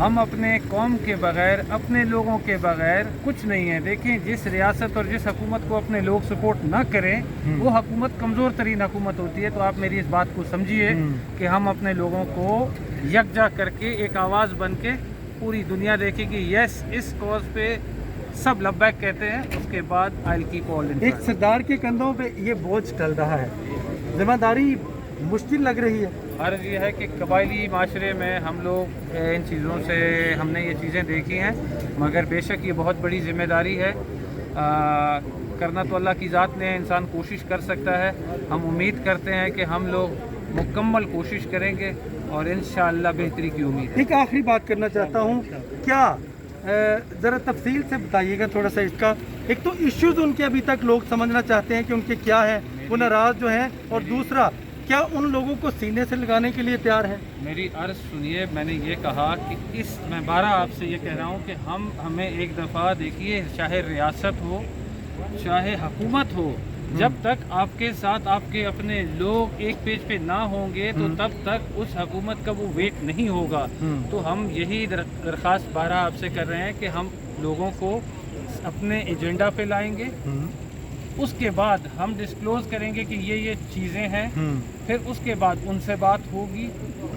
ہم اپنے قوم کے بغیر اپنے لوگوں کے بغیر کچھ نہیں ہیں. دیکھیں جس ریاست اور جس حکومت کو اپنے لوگ سپورٹ نہ کریں وہ حکومت کمزور ترین حکومت ہوتی ہے. تو آپ میری اس بات کو سمجھیے کہ ہم اپنے لوگوں کو یکجا کر کے ایک آواز بن کے پوری دنیا دیکھے گی یس اس کاز پہ سب لبیک کہتے ہیں. اس کے بعد آئی ول کیپ آل. ایک سردار کے کندھوں پہ یہ بوجھ ٹل رہا ہے, ذمہ داری مشکل لگ رہی ہے. عرض یہ ہے کہ قبائلی معاشرے میں ہم لوگ ان چیزوں سے ہم نے یہ چیزیں دیکھی ہیں, مگر بے شک یہ بہت بڑی ذمہ داری ہے. کرنا تو اللہ کی ذات نے انسان کوشش کر سکتا ہے. ہم امید کرتے ہیں کہ ہم لوگ مکمل کوشش کریں گے اور انشاءاللہ بہتری کی امید ہے. ایک آخری بات کرنا چاہتا ہوں, کیا ذرا تفصیل سے بتائیے گا تھوڑا سا اس کا. ایک تو ایشوز ان کے ابھی تک لوگ سمجھنا چاہتے ہیں کہ ان کے کیا ہیں, وہ ناراض جو ہیں, اور دوسرا کیا ان لوگوں کو سینے سے لگانے کے لیے تیار ہیں؟ میری عرض سنیے, میں نے یہ کہا کہ میں بارہ آپ سے یہ کہہ رہا ہوں کہ ہمیں ایک دفعہ دیکھیے, چاہے ریاست ہو چاہے حکومت ہو, جب تک آپ کے ساتھ آپ کے اپنے لوگ ایک پیج پہ نہ ہوں گے تو تب تک اس حکومت کا وہ ویٹ نہیں ہوگا. تو ہم یہی درخواست بارہ آپ سے کر رہے ہیں کہ ہم لوگوں کو اپنے ایجنڈا پہ لائیں گے, اس کے بعد ہم ڈسکلوز کریں گے کہ یہ چیزیں ہیں, پھر اس کے بعد ان سے بات ہوگی,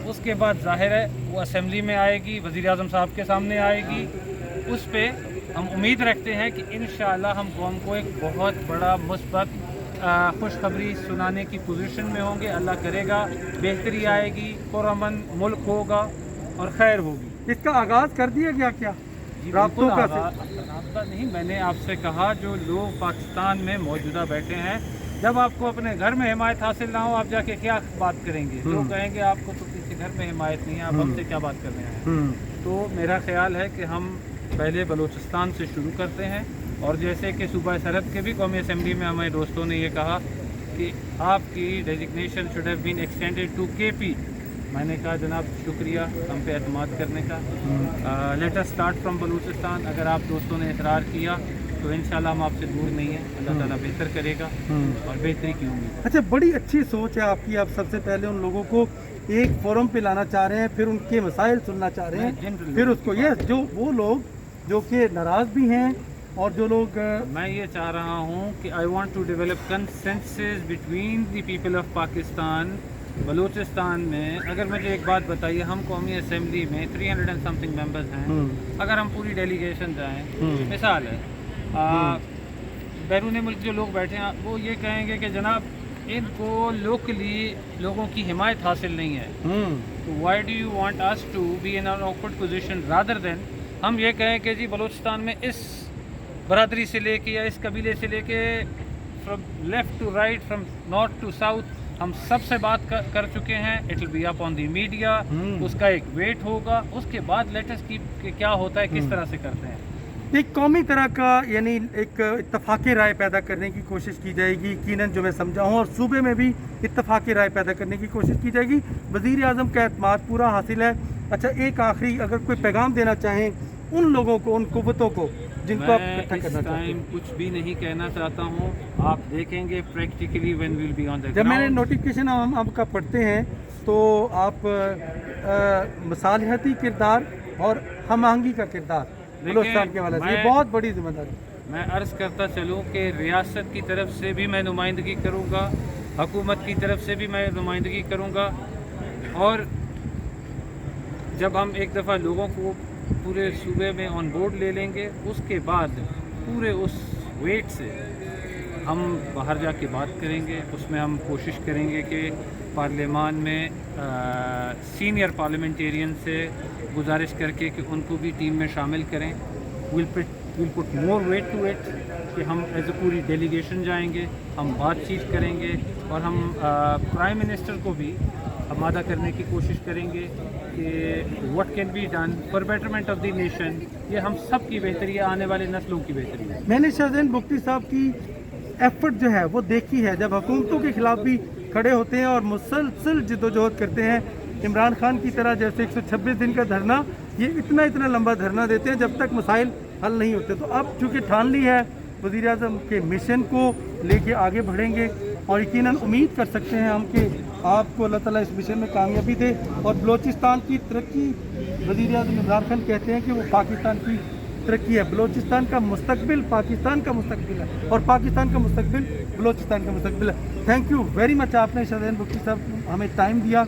اس کے بعد ظاہر ہے وہ اسمبلی میں آئے گی, وزیر اعظم صاحب کے سامنے آئے گی. اس پہ ہم امید رکھتے ہیں کہ انشاءاللہ ہم قوم کو ایک بہت بڑا مثبت خوشخبری سنانے کی پوزیشن میں ہوں گے. اللہ کرے گا بہتری آئے گی, پرامن ملک ہوگا اور خیر ہوگی. اس کا آغاز کر دیا گیا کیا رابطوں کا؟ رابطہ نہیں, میں نے آپ سے کہا جو لوگ پاکستان میں موجودہ بیٹھے ہیں, جب آپ کو اپنے گھر میں حمایت حاصل نہ ہو آپ جا کے کیا بات کریں گے؟ لوگ کہیں گے آپ کو تو کسی گھر میں حمایت نہیں ہے, آپ ہم سے کیا بات کر رہے ہیں. تو میرا خیال ہے کہ ہم پہلے بلوچستان سے شروع کرتے ہیں, اور جیسے کہ صوبہ سرحد کے بھی قومی اسمبلی میں ہمارے دوستوں نے یہ کہا کہ آپ کی designation should have been extended to K P. میں نے کہا جناب شکریہ ہم پہ اعتماد کرنے کا, let us start from Balochistan. اگر آپ دوستوں نے اصرار کیا تو انشاءاللہ ہم آپ سے دور نہیں ہیں, اللہ تعالیٰ بہتر کرے گا اور بہتری کی امید. اچھا, بڑی اچھی سوچ ہے آپ کی. آپ سب سے پہلے ان لوگوں کو ایک فورم پہ لانا چاہ رہے ہیں, پھر ان کے مسائل سننا چاہ رہے ہیں, پھر اس کو یہ جو وہ لوگ جو کہ ناراض بھی ہیں اور جو لوگ, میں یہ چاہ رہا ہوں کہ I want to develop consensus between the people of Pakistan. Balochistan میں اگر مجھے ایک بات بتائیے, ہم قومی اسمبلی میں 300 اینڈ سم تھنگ ممبرز ہیں. اگر ہم پوری ڈیلیگیشن جائیں, مثال ہے بیرون ملک جو لوگ بیٹھے ہیں وہ یہ کہیں گے کہ جناب ان کو لوکلی لوگوں کی حمایت حاصل نہیں ہے, تو why do you want us to be in an awkward position rather than ہم یہ کہیں کہ جی بلوچستان میں اس برادری سے لے کے یا اس قبیلے سے لے کے from left to right, from north to south ہم سب سے بات کر چکے ہیں. It will be up on the media, اس کا ایک ویٹ ہوگا, اس کے بعد لیٹسٹ کی کیا ہوتا ہے, کس طرح سے کرتے ہیں. ایک قومی طرح کا یعنی ایک اتفاق رائے پیدا کرنے کی کوشش کی جائے گی یقیناً, جو میں سمجھا ہوں, اور صوبے میں بھی اتفاق رائے پیدا کرنے کی کوشش کی جائے گی. وزیر اعظم کا اعتماد پورا حاصل ہے. اچھا, ایک آخری اگر کوئی پیغام دینا چاہیں ان لوگوں کو, ان قوتوں کو جن کو آپ اکٹھا کرنا چاہتے ہیں. کچھ بھی نہیں کہنا چاہتا ہوں, آپ دیکھیں گے practically when we'll be on the جب میں نے نوٹیفکیشن آپ کا پڑھتے ہیں تو آپ مصالحتی کردار اور ہم آہنگی کا کردار بلوچستان کے حوالے سے, یہ بہت بڑی ذمہ داری. میں عرض کرتا چلوں کہ ریاست کی طرف سے بھی میں نمائندگی کروں گا, حکومت کی طرف سے بھی میں نمائندگی کروں گا, اور جب ہم ایک دفعہ لوگوں کو پورے صوبے میں آن بورڈ لے لیں گے, اس کے بعد پورے اس ویٹ سے ہم باہر جا کے بات کریں گے. اس میں ہم کوشش کریں گے کہ پارلیمان میں سینئر پارلیمنٹیرین سے گزارش کر کے کہ ان کو بھی ٹیم میں شامل کریں. Well put more weight to it کہ ہم ایز اے پوری ڈیلیگیشن جائیں گے, ہم بات چیت کریں گے, اور ہم پرائم منسٹر کو بھی آمادہ کرنے کی کوشش کریں گے کہ what can be done for betterment of the nation. یہ ہم سب کی بہتری ہے, آنے والے نسلوں کی بہتری ہے. میں نے شاہزین بگٹی صاحب کی ایفرٹ جو ہے وہ دیکھی ہے, جب حکومتوں کے خلاف بھی کھڑے ہوتے ہیں اور مسلسل جدوجہد کرتے ہیں. عمران خان کی طرح جیسے 126 دن کا دھرنا, یہ اتنا لمبا دھرنا دیتے ہیں جب تک مسائل حل نہیں ہوتے. تو اب چونکہ ٹھان لی ہے وزیر اعظم کے مشن کو لے کے آگے بڑھیں گے, اور یقیناً امید کر سکتے ہیں ہم کہ آپ کو اللہ تعالیٰ اس مشن میں کامیابی دے. اور بلوچستان کی ترقی وزیر اعظم عمران خان کہتے ہیں کہ وہ پاکستان کی ترقی ہے. بلوچستان کا مستقبل پاکستان کا مستقبل ہے اور پاکستان کا مستقبل بلوچستان کا مستقبل ہے. Thank you very much. آپ نے شاہزین بگٹی صاحب ہمیں ٹائم دیا.